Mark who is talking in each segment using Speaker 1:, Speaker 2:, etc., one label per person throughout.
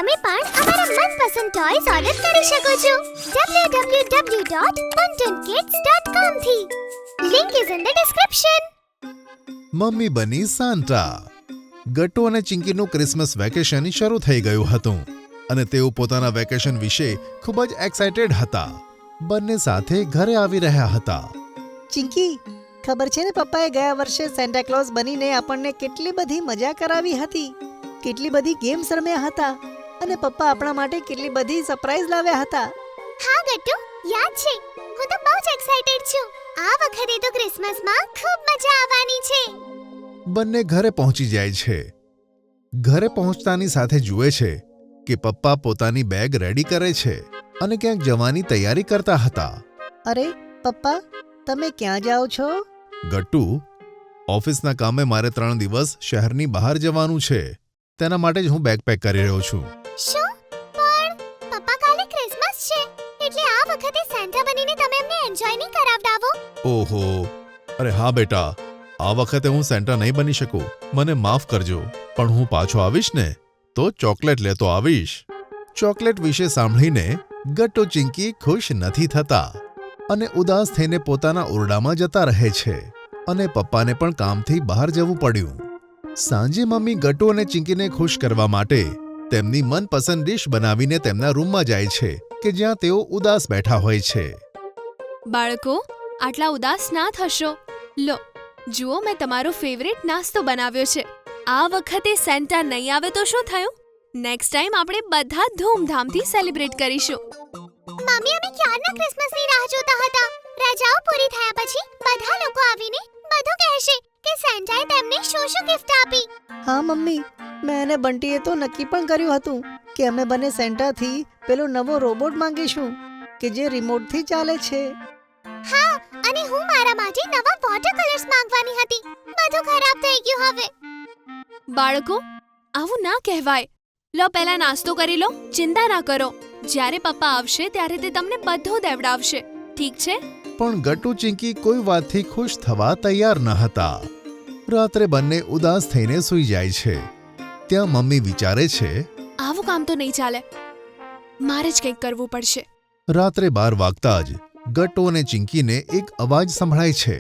Speaker 1: તમે પણ અમારા મનપસંદ ટોયઝ ઓર્ડર કરી શકો છો www.buntonkids.com થી. Link is in the description.
Speaker 2: Mummy બની સાન્ટા. ગટ્ટુ અને ચિંકીનું ક્રિસમસ વેકેશન શરૂ થઈ ગયું હતું અને તેઓ પોતાના વેકેશન વિશે ખૂબ જ એક્સાઇટેડ હતા. બંને સાથે ઘરે આવી રહ્યા હતા.
Speaker 3: ચિંકી, ખબર છે ને પપ્પાએ ગયા વર્ષે સેન્ટા ક્લોઝ બનીને આપણને કેટલી બધી મજા કરાવી હતી, કેટલી બધી ગેમ્સ રમ્યા હતા અને પપ્પા આપણા માટે કેટલી બધી સરપ્રાઈઝ લાવ્યા હતા.
Speaker 1: હા ગટ્ટુ, યાદ છે. હું તો બહુ જ એક્સાઇટેડ છું. આ વખતે તો ક્રિસમસમાં ખૂબ મજા આવવાની છે.
Speaker 2: બંને ઘરે પહોંચી જાય છે. ઘરે પહોંચતાની સાથે જુએ છે કે પપ્પા પોતાની બેગ રેડી કરે છે અને ક્યાંક જવાની તૈયારી કરતા હતા.
Speaker 3: અરે પપ્પા, તમે ક્યાં જાઓ છો?
Speaker 2: ગટ્ટુ, ઓફિસના કામે મારે 3 દિવસ શહેરની બહાર જવાનું છે. તેના માટે જ હું બેગ પેક કરી રહ્યો છું.
Speaker 1: શું? પણ પપ્પા, કાલે ક્રિસમસ છે, એટલે આ વખતે સેન્ટા બનીને તમે અમને એન્જોય નહીં કરાવડાવો?
Speaker 2: ઓહો, અરે હા બેટા, આ વખતે હું સેન્ટા નહીં બની શકું. મને માફ કરજો, પણ હું પાછો આવીશ ને તો ચોકલેટ લેતો આવીશ. ચોકલેટ વિશે સાંભળીને ગટ્ટુ ચિંકી ખુશ નથી થતા અને ઉદાસ થઈને પોતાના ઓરડામાં જતા રહે છે અને પપ્પાને પણ કામથી બહાર જવું પડ્યું. સાંજે મમ્મી ગટ્ટુ અને ચિંકીને ખુશ કરવા માટે તેમની મનપસંદ ડિશ બનાવીને તેમના રૂમમાં જાય છે કે જ્યાં તેઓ ઉદાસ બેઠા હોય છે.
Speaker 4: બાળકો, આટલા ઉદાસ ના થશો. લો, જુઓ, મેં તમારો ફેવરેટ નાસ્તો બનાવ્યો છે. આ વખતે સેન્ટા નહીં આવે તો શું થયું? નેક્સ્ટ ટાઈમ આપણે બધા ધૂમધામથી સેલિબ્રેટ કરીશું.
Speaker 1: મમ્મી, અમે ક્યારના ક્રિસમસની રાહ જોતા હતા. રજાઓ પૂરી થયા પછી બધા લોકો આવીને બધું કહેશે કે સેન્ટાએ તેમને શું ગિફ્ટ આપી.
Speaker 3: હા મમ્મી, મેં અને બંટીએ તો નક્કી પણ કર્યું હતું કે અમે બંને સેન્ટાથી પેલો નવો રોબોટ માંગીશું કે જે રિમોટથી ચાલે છે.
Speaker 1: હા, અને હું મારા માટે નવા વોટર કલર્સ માંગવાની હતી. બધું ખરાબ થઈ ગયું હવે.
Speaker 4: બાળકો, આવું ના કહેવાય. લો, પહેલા નાસ્તો કરી લો. ચિંતા ના કરો. જ્યારે પપ્પા આવશે ત્યારે તે તમને બધું દેવડાવશે. ઠીક છે?
Speaker 2: પણ ગટ્ટુ ચિંકી કોઈ વાતથી ખુશ થવા તૈયાર ન હતા. રાત્રે બંને ઉદાસ થઈને સૂઈ જાય છે. ત્યાં મમ્મી વિચારે છે,
Speaker 4: આવું કામ તો નહીં ચાલે. મારે જ કંઈક કરવું પડશે.
Speaker 2: રાત્રે 12 વાગતા જ ગટ્ટુ અને ચિંકીને એક અવાજ સંભળાય છે,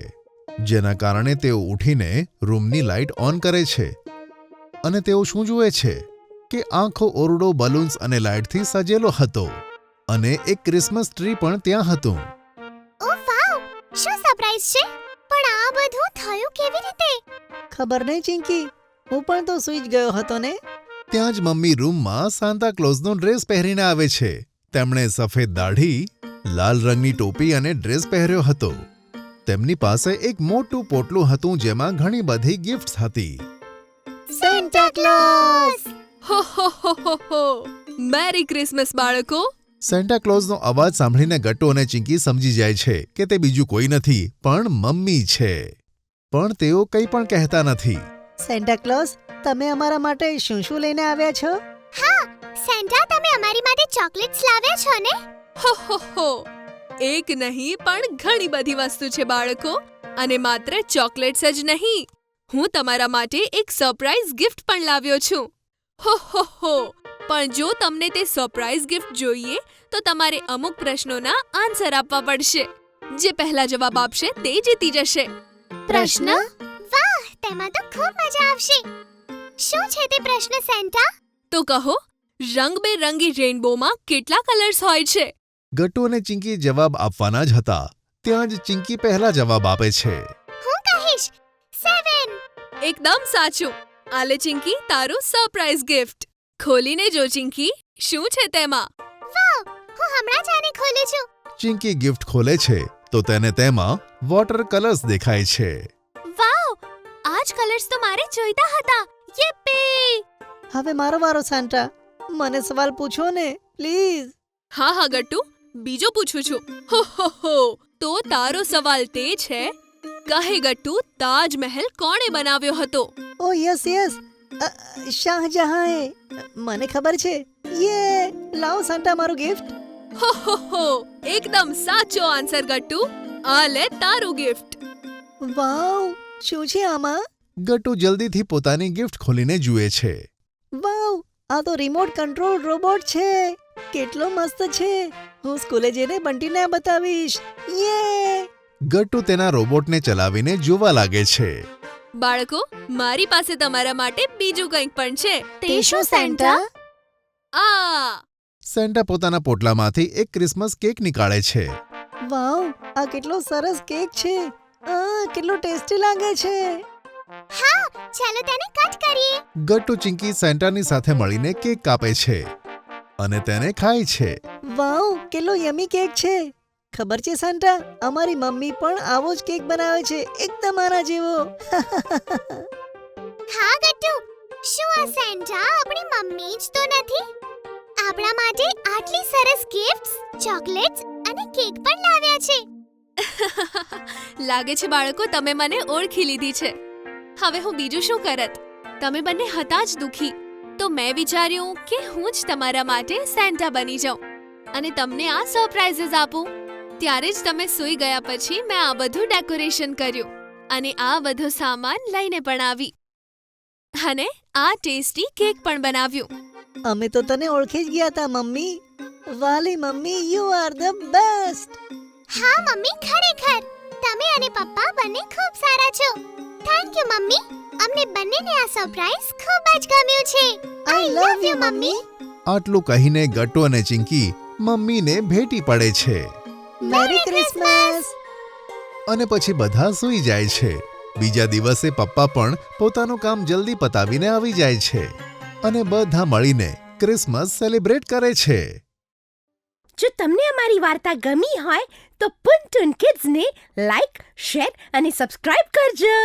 Speaker 2: જેના કારણે તેઓ ઉઠીને રૂમની લાઇટ ઓન કરે છે અને તેઓ શું જુએ છે કે આખો ઓરડો બલૂન્સ અને લાઇટથી સજેલો હતો અને એક ક્રિસમસ ટ્રી પણ ત્યાં હતું.
Speaker 1: ઓ વાવ, શું સરપ્રાઈઝ છે! પણ આ બધું થયું કેવી રીતે?
Speaker 3: ખબર નહીં ચિંકી, હું પણ તો સૂઈ જ ગયો હતો ને.
Speaker 2: ત્યાં જ મમ્મી રૂમમાં સાન્તા ક્લોઝનો ડ્રેસ પહેરીને આવે છે. તેમણે સફેદ દાઢી, લાલ રંગની ટોપી અને ડ્રેસ પહેર્યો હતો. તેમની પાસે એક મોટું પોટલું હતું જેમાં ઘણી બધી ગિફ્ટ્સ હતી.
Speaker 3: Santa close!
Speaker 4: હો હો હો હો હો! મેરી ક્રિસમસ બાળકો!
Speaker 2: સેન્ટા ક્લોઝનો અવાજ સાંભળીને ગટ્ટુ અને ચિંકી સમજી જાય છે કે તે બીજું કોઈ નથી પણ મમ્મી છે. પણ તેઓ કંઈ પણ કહેતા નથી.
Speaker 3: સેન્ટા ક્લોઝ, તમે અમારા માટે શું શું લઈને આવ્યા છો?
Speaker 1: હા, સેન્ટા, તમે અમારી માટે ચોકલેટ્સ લાવ્યા છો ને?
Speaker 4: હો હો હો! એક નહીં પણ ઘણી બધી વસ્તુ છે બાળકો. અને માત્ર ચોકલેટ્સ જ નહીં, હું તમારા માટે એક સરપ્રાઈઝ ગિફ્ટ પણ લાવ્યો છું. હો હો હો! પણ જો તમને તે સરપ્રાઈઝ ગિફ્ટ જોઈએ તો તમારે અમુક પ્રશ્નોના આન્સર આપવા પડશે. જે પહેલા જવાબ આપશે તે જીતી જશે.
Speaker 1: પ્રશ્ન? વાહ, તેમાં તો ખૂબ મજા આવશે. શું છે તે પ્રશ્ન, સેન્ટા?
Speaker 4: તો કહો, રંગબેરંગી રેનબોમાં કેટલા કલર્સ હોય છે?
Speaker 2: ગટ્ટુ અને ચિંકી જવાબ આપવાના જ હતા. ત્યાં જ ચિંકી પહેલા જવાબ આપે છે.
Speaker 1: હું કહીશ 7.
Speaker 4: એકદમ સાચું. આલે ચિંકી, તારું સરપ્રાઈઝ ગિફ્ટ. ખોલીને જો ચિંકી, શું છે તેમાં?
Speaker 1: વાવ, હું હમણાં જ આને ખોલું છું.
Speaker 2: ચિંકી ગિફ્ટ ખોલે છે તો તેને તેમાં વોટર કલર્સ દેખાય છે.
Speaker 4: વાવ, આ જ કલર્સ તો મારે જોઈતા હતા. યપ્પી!
Speaker 3: હવે મારો વારો સાન્ટા. મને સવાલ પૂછો ને પ્લીઝ.
Speaker 4: હા હા ગટ્ટુ, બીજો પૂછું છું. હો હો હો! તો તારો સવાલ તે છે, કહે ગટ્ટુ, તાજમહેલ કોણે બનાવ્યો હતો?
Speaker 3: ઓ યસ યસ, શાહજહાંએ. મને ખબર છે. યે, લાવો સાન્ટા મારું ગિફ્ટ.
Speaker 4: હો હો હો! એકદમ સાચો આન્સર ગટ્ટુ. આ લે તારું ગિફ્ટ.
Speaker 3: વાવ, શું છે આમાં?
Speaker 2: ગટ્ટુ જલ્દીથી પોતાની ગિફ્ટ ખોલીને જુએ છે.
Speaker 3: વાવ, આ તો રિમોટ કંટ્રોલ રોબોટ છે. કેટલો મસ્ત છે. હું સ્કૂલે જઈને બંટીને બતાવીશ. યે!
Speaker 2: ગટ્ટુ તેના રોબોટને ચલાવીને જોવા લાગે છે.
Speaker 4: બાળકો, મારી પાસે તમારા માટે બીજું કંઈક પણ છે.
Speaker 1: તે શું સેન્ટા?
Speaker 4: આ
Speaker 2: સેન્ટા પોતાના પોટલામાંથી એક ક્રિસમસ કેક નીકાળે છે.
Speaker 3: વાવ, આ કેટલો સરસ કેક છે. કેટલો ટેસ્ટી લાગે છે.
Speaker 1: હા, ચાલો તેને કટ કરીએ.
Speaker 2: ગટ્ટુ ચિંકી સેન્ટાની સાથે મળીને કેક કાપે છે અને તેને ખાય છે.
Speaker 3: વાવ, કેટલો યમી કેક છે. ખબર છે સેન્ટા, અમારી મમ્મી પણ આવો જ કેક બનાવે છે, એકદમ આના જેવો.
Speaker 1: હા ગટ્ટુ, શું આ સેન્ટા આપણી મમ્મી જ તો નથી? આપણા માટે આટલી સરસ ગિફ્ટ્સ, ચોકલેટ્સ અને કેક પણ લાવ્યા છે.
Speaker 4: લાગે છે બાળકો, તમે મને ઓળખી લીધી છે. હવે હું બીજું શું કરત? તમે બંને હતા જ દુખી, તો મેં વિચાર્યું કે હું જ તમારા માટે સેન્ટા બની જાઉં અને તમને આ સરપ્રાઇઝીસ આપું. ત્યારે જ તમે સૂઈ ગયા પછી મેં આ બધું ડેકોરેશન કર્યું અને આ બધો સામાન લઈને પણ આવી અને આ ટેસ્ટી કેક પણ બનાવ્યું.
Speaker 3: અમે તો તને ઓળખી જ ગયા હતા મમ્મી. વાલી mummy, you are the best.
Speaker 1: હા મમ્મી, ખરેખર તમે અને પપ્પા બંને ખૂબ સારા છો. Thank you mummy. અમને બંનેને આ સરપ્રાઈઝ ખૂબ જ ગમ્યું છે.
Speaker 3: આઈ લવ યુ મમ્મી.
Speaker 2: આટલું કહીને ગટ્ટુ અને ચિંકી મમ્મીને ભેટી પડે છે
Speaker 3: મેરી ક્રિસમસ.
Speaker 2: અને પછી બધા સૂઈ જાય છે. બીજા દિવસે પપ્પા પણ પોતાનું કામ જલ્દી પતાવીને આવી જાય છે અને બધા મળીને ક્રિસમસ સેલિબ્રેટ કરે છે.
Speaker 5: જો તમને અમારી વાર્તા ગમી હોય તો પુન ટુન કિડ્સને લાઈક, શેર અને સબસ્ક્રાઇબ કરજો.